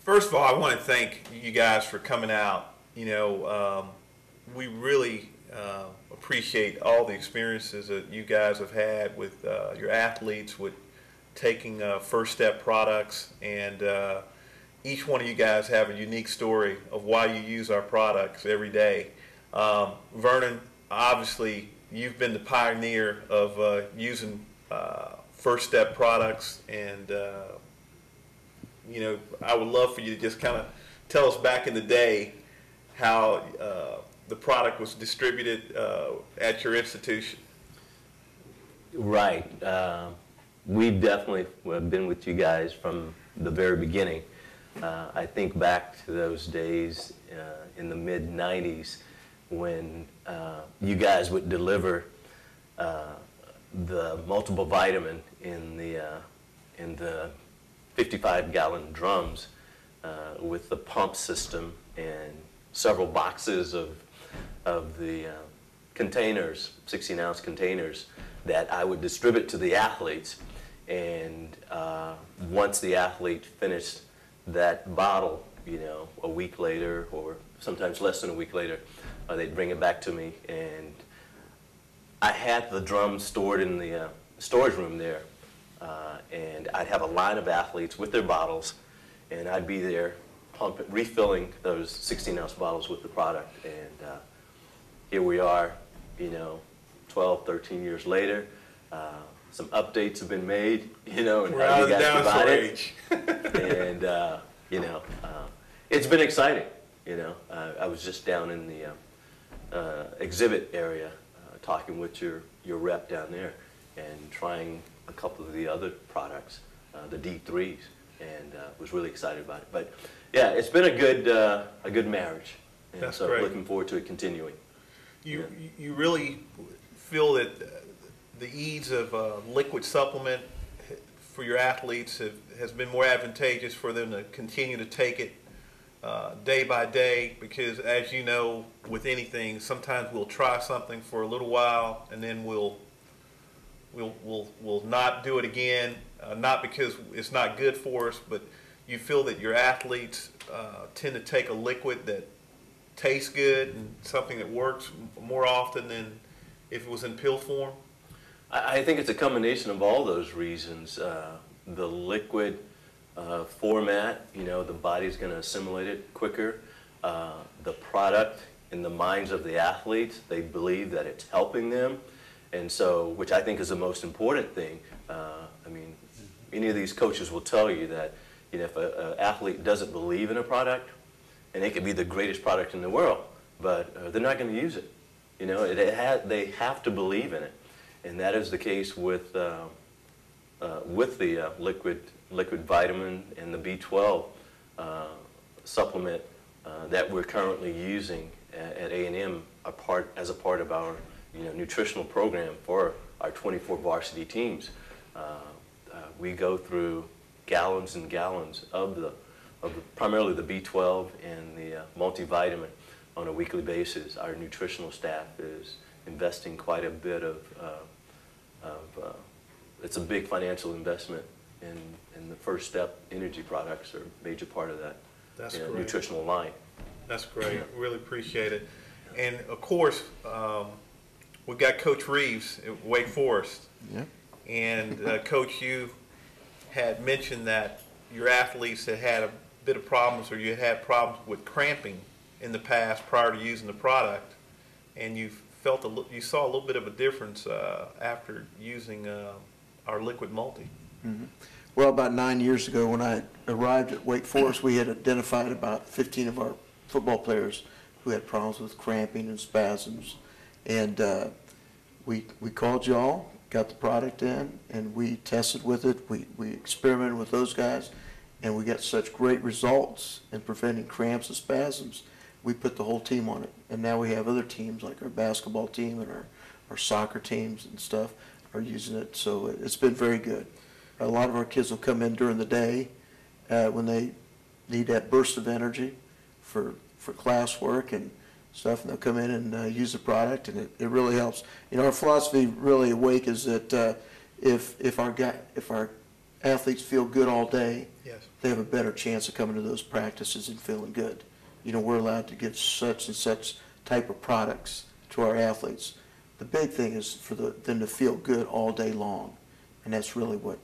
First of all, I want to thank you guys for coming out. We really appreciate all the experiences that you guys have had with your athletes, with taking First Step products, and each one of you guys have a unique story of why you use our products every day. Vernon, obviously, you've been the pioneer of using First Step products, and I would love for you to just kind of tell us back in the day how the product was distributed at your institution. Right. We definitely have been with you guys from the very beginning. I think back to those days in the mid-'90s when you guys would deliver the multiple vitamin in the 55-gallon drums with the pump system and several boxes of the containers, 16-ounce containers, that I would distribute to the athletes. And once the athlete finished that bottle, a week later or sometimes less than a week later, they'd bring it back to me. And I had the drums stored in the storage room there. And I'd have a line of athletes with their bottles, and I'd be there refilling those 16-ounce bottles with the product. And here we are, 12, 13 years later. Some updates have been made, and how you guys provide it. And, it's been exciting, I was just down in the exhibit area talking with your rep down there and trying a couple of the other products, the D3s, and was really excited about it. But yeah, it's been a good marriage, and That's so great. Looking forward to it continuing. You really feel that the ease of liquid supplement for your athletes has been more advantageous for them to continue to take it day by day, because as you know, with anything, sometimes we'll try something for a little while and then we'll not do it again, not because it's not good for us, but you feel that your athletes tend to take a liquid that tastes good and something that works more often than if it was in pill form? I think it's a combination of all those reasons. The liquid format, the body's going to assimilate it quicker. The product in the minds of the athletes, they believe that it's helping them. And so, which I think is the most important thing. Any of these coaches will tell you that, if an athlete doesn't believe in a product, and it could be the greatest product in the world, but they're not going to use it. They have to believe in it, and that is the case with the liquid vitamin and the B12 supplement that we're currently using at A&M as a part of our nutritional program for our 24 varsity teams. We go through gallons and gallons of primarily the B12 and the multivitamin on a weekly basis. Our nutritional staff is investing quite a bit of it's a big financial investment in the First Step energy products are a major part of that nutritional line. That's great. Really appreciate it. And of course, we've got Coach Reeves at Wake Forest. Yeah. And Coach, you had mentioned that your athletes had a bit of problems, or you had problems with cramping in the past prior to using the product, and you saw a little bit of a difference after using our liquid multi. Mm-hmm. Well, about 9 years ago when I arrived at Wake Forest, we had identified about 15 of our football players who had problems with cramping and spasms. And we called y'all, got the product in, and we tested with it. We experimented with those guys, and we got such great results in preventing cramps and spasms. We put the whole team on it. And now we have other teams like our basketball team and our soccer teams and stuff are using it. So it's been very good. A lot of our kids will come in during the day when they need that burst of energy for classwork and stuff, and they'll come in and use the product, and it really helps. Our philosophy really at Wake is that if our athletes feel good all day, Yes. they have a better chance of coming to those practices and feeling good. You know, we're allowed to give such and such type of products to our athletes. The big thing is for them to feel good all day long, and that's really what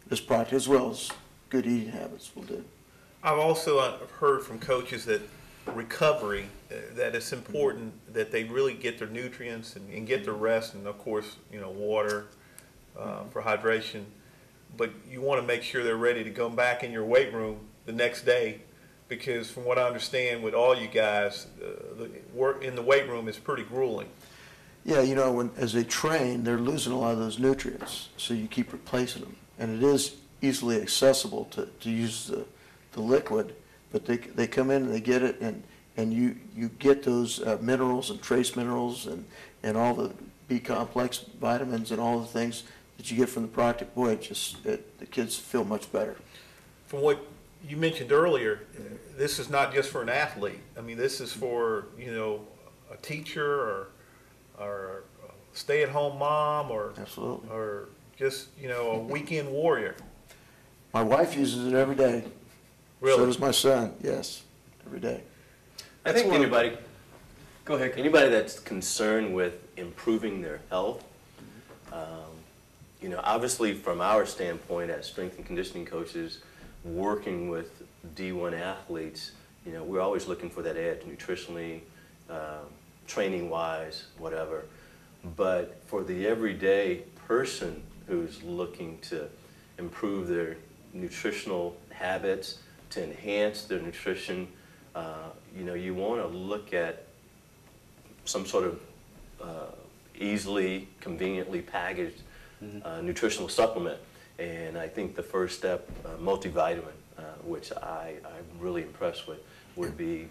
this product, as well as good eating habits, will do. I've also heard from coaches that recovery, that it's important that they really get their nutrients and get their rest, and of course, you know, water for hydration. But you want to make sure they're ready to go back in your weight room the next day, because from what I understand with all you guys, the work in the weight room is pretty grueling. Yeah, you know, as they train, they're losing a lot of those nutrients, so you keep replacing them. And it is easily accessible to use the liquid, but they come in and they get it, and you get those minerals and trace minerals and all the B-complex vitamins and all the things that you get from the product. Boy, the kids feel much better. From what you mentioned earlier, this is not just for an athlete. I mean, this is for, you know, a teacher or a stay-at-home mom Absolutely. or just, you know, a weekend warrior. My wife uses it every day. Really? So does my son, yes, every day. I think anybody, Go ahead. anybody that's concerned with improving their health, you know, obviously from our standpoint as strength and conditioning coaches, working with D1 athletes, you know, we're always looking for that edge nutritionally, training-wise, whatever. But for the everyday person who's looking to improve their nutritional habits, to enhance their nutrition, you know, you want to look at some sort of easily, conveniently packaged nutritional supplement. And I think the first step, multivitamin, which I'm really impressed with, would be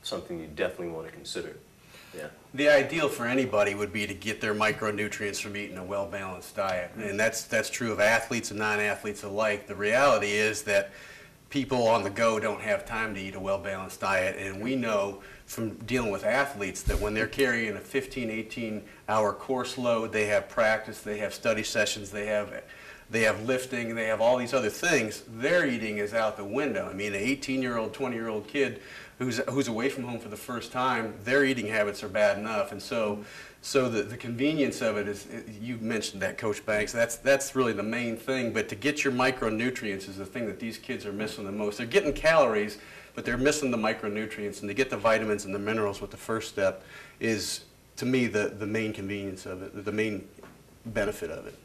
something you definitely want to consider. Yeah. The ideal for anybody would be to get their micronutrients from eating a well-balanced diet. And that's true of athletes and non-athletes alike. The reality is that people on the go don't have time to eat a well-balanced diet, and we know from dealing with athletes that when they're carrying a 15, 18-hour course load, they have practice, they have study sessions, they have lifting, they have all these other things, their eating is out the window. I mean, an 18-year-old, 20-year-old kid who's away from home for the first time, their eating habits are bad enough. And so the convenience of it is, you mentioned that, Coach Banks, that's really the main thing. But to get your micronutrients is the thing that these kids are missing the most. They're getting calories, but they're missing the micronutrients. And to get the vitamins and the minerals with the first step is, to me, the main convenience of it, the main benefit of it.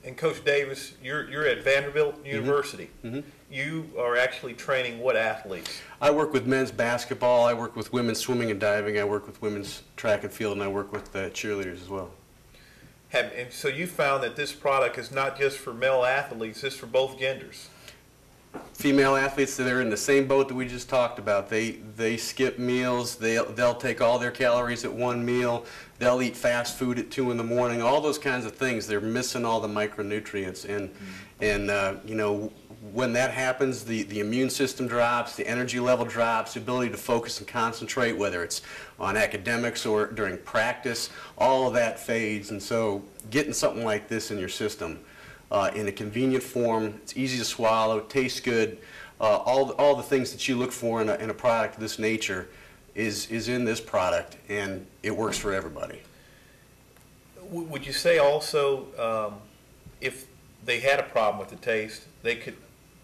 And Coach Davis, you're at Vanderbilt University. Mm-hmm. You are actually training what athletes? I work with men's basketball, I work with women's swimming and diving, I work with women's track and field, and I work with cheerleaders as well. And so you found that this product is not just for male athletes, it's for both genders. Female athletes that are in the same boat that we just talked about, they skip meals, they'll take all their calories at one meal, they'll eat fast food at 2 in the morning, all those kinds of things. They're missing all the micronutrients, and you know, when that happens, the immune system drops, the energy level drops, the ability to focus and concentrate, whether it's on academics or during practice, all of that fades. And so getting something like this in your system in a convenient form, it's easy to swallow, tastes good, all the things that you look for in a product of this nature is in this product, and it works for everybody. Would you say also if they had a problem with the taste, they could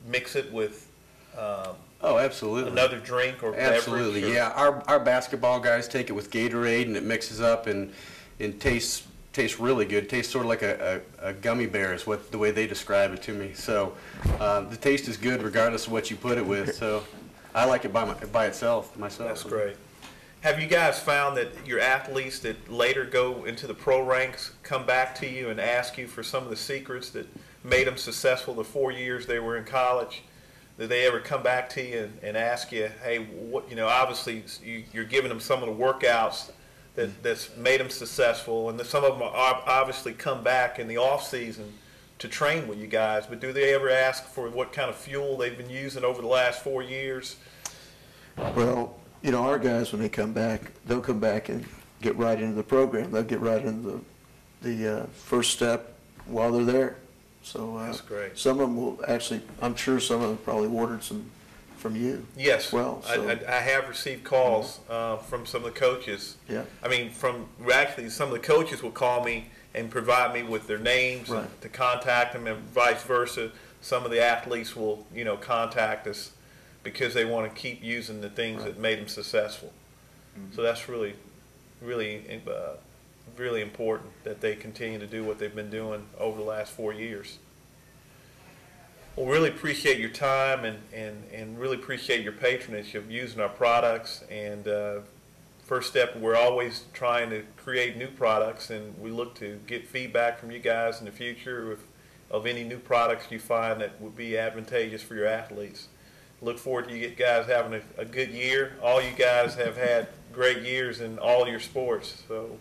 mix it with Oh, absolutely. another drink or beverage? Absolutely, yeah. Our basketball guys take it with Gatorade, and it mixes up and tastes really good. It tastes sort of like a gummy bear is the way they describe it to me. So the taste is good regardless of what you put it with. So I like it by itself myself. That's great. Have you guys found that your athletes that later go into the pro ranks come back to you and ask you for some of the secrets that made them successful the 4 years they were in college? Did they ever come back to you and ask you, hey, what, you know, obviously you're giving them some of the workouts that's made them successful, and some of them are obviously come back in the off season to train with you guys, but do they ever ask for what kind of fuel they've been using over the last 4 years? Well, you know, our guys, when they come back, they'll come back and get right into the program. They'll get right into the first step while they're there. So That's great. some of them will actually, I'm sure some of them probably ordered some from you. Yes, Well, so- I have received calls from some of the coaches. Yeah. I mean, actually, some of the coaches will call me and provide me with their names and Right. to contact them, and vice versa. Some of the athletes will, contact us because they want to keep using the things Right. that made them successful. So that's really, really, really important that they continue to do what they've been doing over the last 4 years. Well, really appreciate your time and really appreciate your patronage of using our products. And first step, we're always trying to create new products, and we look to get feedback from you guys in the future of any new products you find that would be advantageous for your athletes. Look forward to you guys having a good year. All you guys have had great years in all your sports, so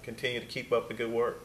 continue to keep up the good work.